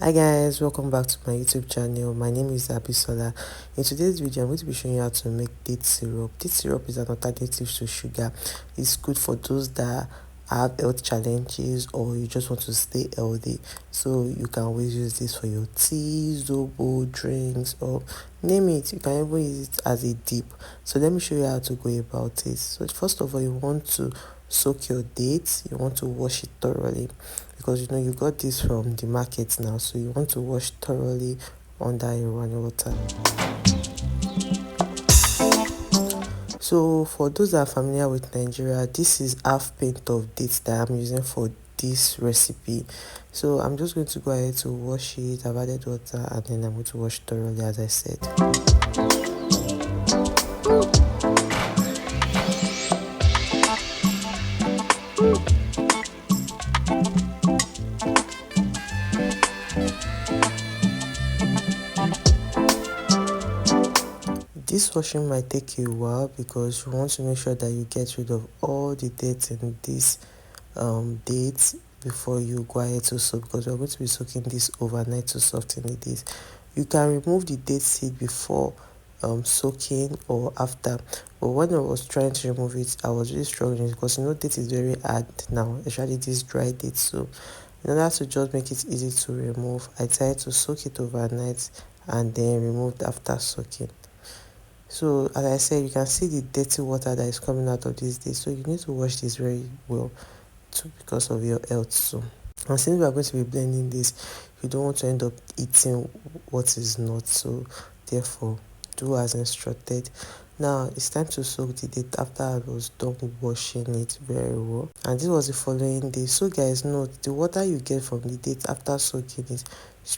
Hi guys, welcome back to my YouTube channel. My name is Abisola. In today's video I'm going to be showing you how to make date syrup. Date syrup is an alternative to sugar. It's good for those that have health challenges or you just want to stay healthy. So you can always use this for your tea, zobo, drinks, or name it. You can even use it as a dip. So let me show you how to go about it. So first of all, you want to soak your dates. You want to wash it thoroughly, because you got this from the market now, so you want to wash thoroughly under a running water. So for those that are familiar with Nigeria, this is half pint of dates that I'm using for this recipe. So I'm just going to go ahead to wash it. I've added water and then I'm going to wash thoroughly, as I said. This washing might take you a while because you want to make sure that you get rid of all the dirt in this dates before you go ahead to soak, because we're going to be soaking this overnight to soften the dates. You can remove the date seed before soaking or after, but when I was trying to remove it, I was really struggling because date is very hard now, especially this dry date. So in order to just make it easy to remove, I tried to soak it overnight and then removed after soaking. So as I said, you can see the dirty water that is coming out of this dish, so you need to wash this very well too, because of your health. So, and since we are going to be blending this, you don't want to end up eating what is not, so therefore do as instructed. Now it's time to soak the date after I was done washing it very well, and this was the following day. So guys, note the water you get from the date after soaking it,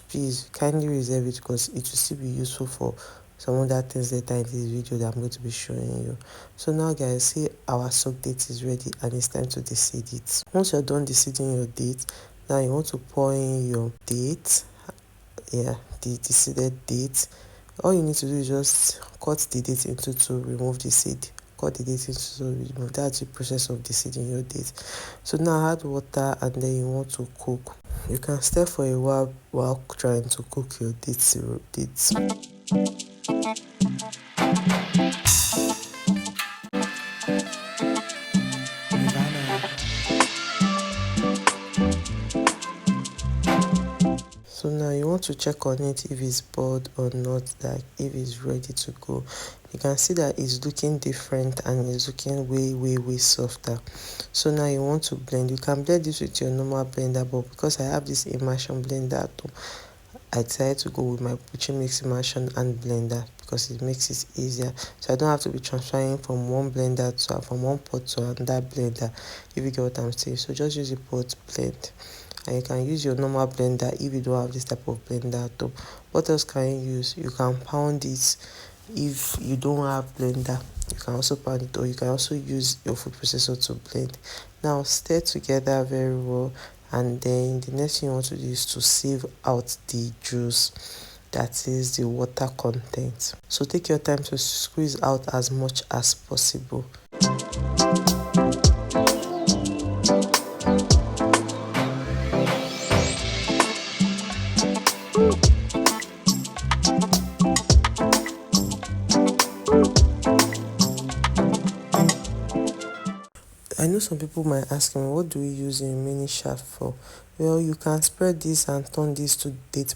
please kindly reserve it, because it will still be useful for some other things later in this video that I'm going to be showing you. So now guys, see, our soak date is ready and it's time to deseed it. Once you're done deseeding your date, now you want to pour in your date, the deseeded date. All you need to do is just cut the date into two, remove the seed. Cut the date into two, remove. That's the process of deseeding your date. So now add water and then you want to cook. You can stir for a while trying to cook your date syrup dates. So now you want to check on it if it's boiled or not, like if it's ready to go. You can see that it's looking different and it's looking way softer. So now you want to blend. You can blend this with your normal blender, but because I have this immersion blender at home, I decided to go with my Pucci Mix immersion and blender because it makes it easier. So I don't have to be transferring from one blender to from one pot to another blender, if you get what I'm saying. So just use the pot blend. And you can use your normal blender if you don't have this type of blender at all. What else can you use? You can pound it. If you don't have blender, you can also pound it, or you can also use your food processor to blend. Now stir together very well, and then the next thing you want to do is to sieve out the juice, that is the water content. So take your time to squeeze out as much as possible. I know some people might ask me, what do we use a mini shaft for? Well, you can spread this and turn this to date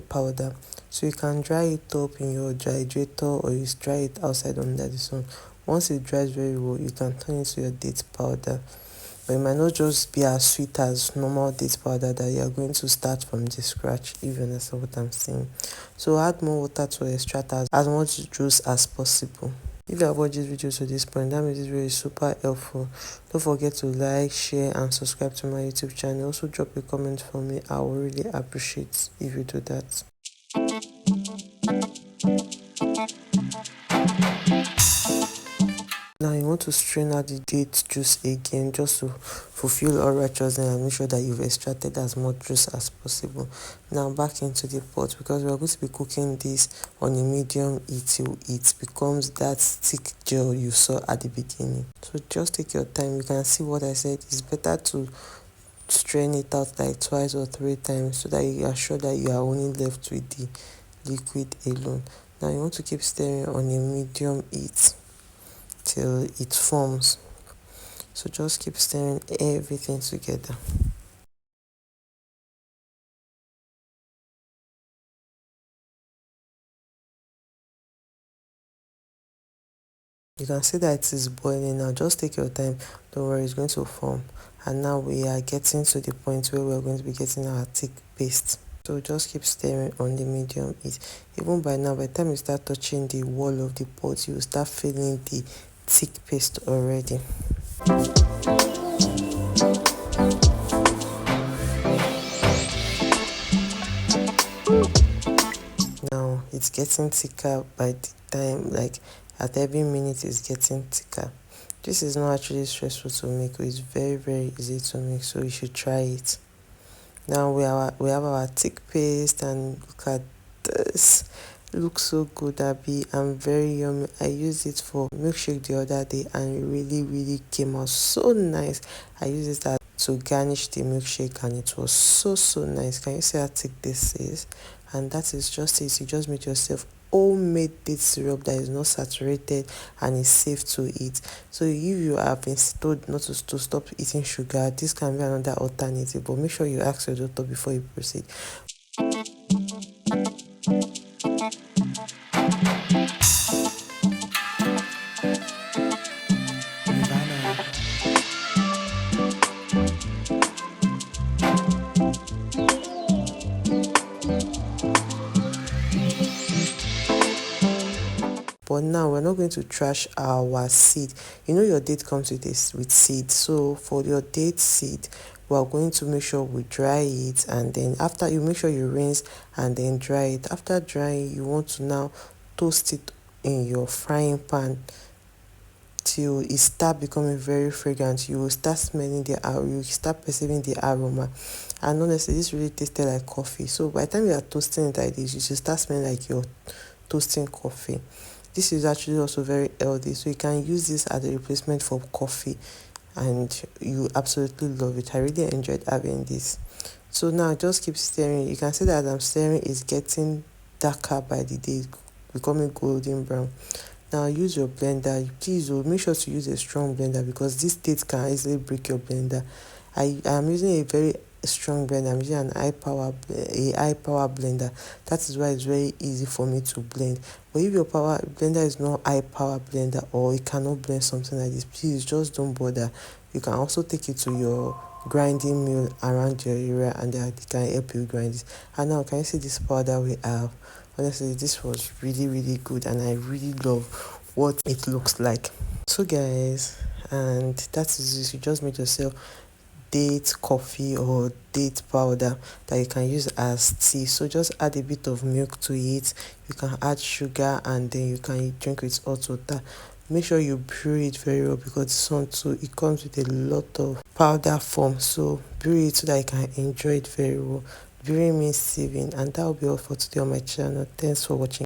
powder. So you can dry it up in your hydrator, or you dry it outside under the sun. Once it dries very well, you can turn it to your date powder. But it might not just be as sweet as normal date powder that you are going to start from the scratch, if you understand what I'm saying. So add more water to extract as much juice as possible. If you have watched this video to this point, that means this video is super helpful. Don't forget to like, share and subscribe to my YouTube channel. Also drop a comment for me. I will really appreciate if you do that. Now you want to strain out the date juice again, just to fulfill all righteousness and make sure that you've extracted as much juice as possible. Now back into the pot, because we are going to be cooking this on a medium heat till it becomes that thick gel you saw at the beginning. So just take your time. You can see what I said. It's better to strain it out like twice or three times so that you are sure that you are only left with the liquid alone. Now you want to keep stirring on a medium heat till it forms. So just keep stirring everything together. You can see that it is boiling now. Just take your time, don't worry, it's going to form. And now we are getting to the point where we're going to be getting our thick paste. So just keep stirring on the medium heat. Even by now, by the time you start touching the wall of the pot, you will start feeling the thick paste already. Now it's getting thicker by the time, like at every minute it's getting thicker. This is not actually stressful to make, it's very easy to make, so you should try it. Now we have our thick paste, and look at this. It looks so good, Abby, and very yummy. I used it for milkshake the other day and it really came out so nice. I used it to garnish the milkshake and it was so nice. Can you see how thick this is? And that is just it. You just make yourself homemade date syrup that is not saturated and is safe to eat. So if you have been told not to stop eating sugar, this can be another alternative, but make sure you ask your doctor before you proceed. But now we're not going to trash our seed. You know your date comes with this with seed. So for your date seed, we are going to make sure we dry it, and then after you make sure you rinse and then dry it. After drying, you want to now toast it in your frying pan till it start becoming very fragrant. You will start smelling you start perceiving the aroma. And honestly, this really tasted like coffee. So by the time you are toasting it like this, you should start smelling like you're toasting coffee. This is actually also very healthy, so you can use this as a replacement for coffee and you absolutely love it. I really enjoyed having this. So now just keep stirring. You can see that as I'm stirring, it's getting darker by the day, becoming golden brown. Now use your blender. Please make sure to use a strong blender because this state can easily break your blender. I am using a very strong blender. I'm using a high power blender. That is why it's very easy for me to blend. But if your power blender is not high power blender or it cannot blend something like this, please just don't bother. You can also take it to your grinding mill around your area and they can help you grind it. And now can you see this powder we have? Honestly, this was really good and I really love what it looks like. So guys, and that is it. You just make yourself date coffee or date powder that you can use as tea. So just add a bit of milk to it. You can add sugar and then you can drink with hot water. Make sure you brew it very well because this one too, it comes with a lot of powder form. So brew it so that you can enjoy it very well. Brewing means sieving, and that will be all for today on my channel. Thanks for watching.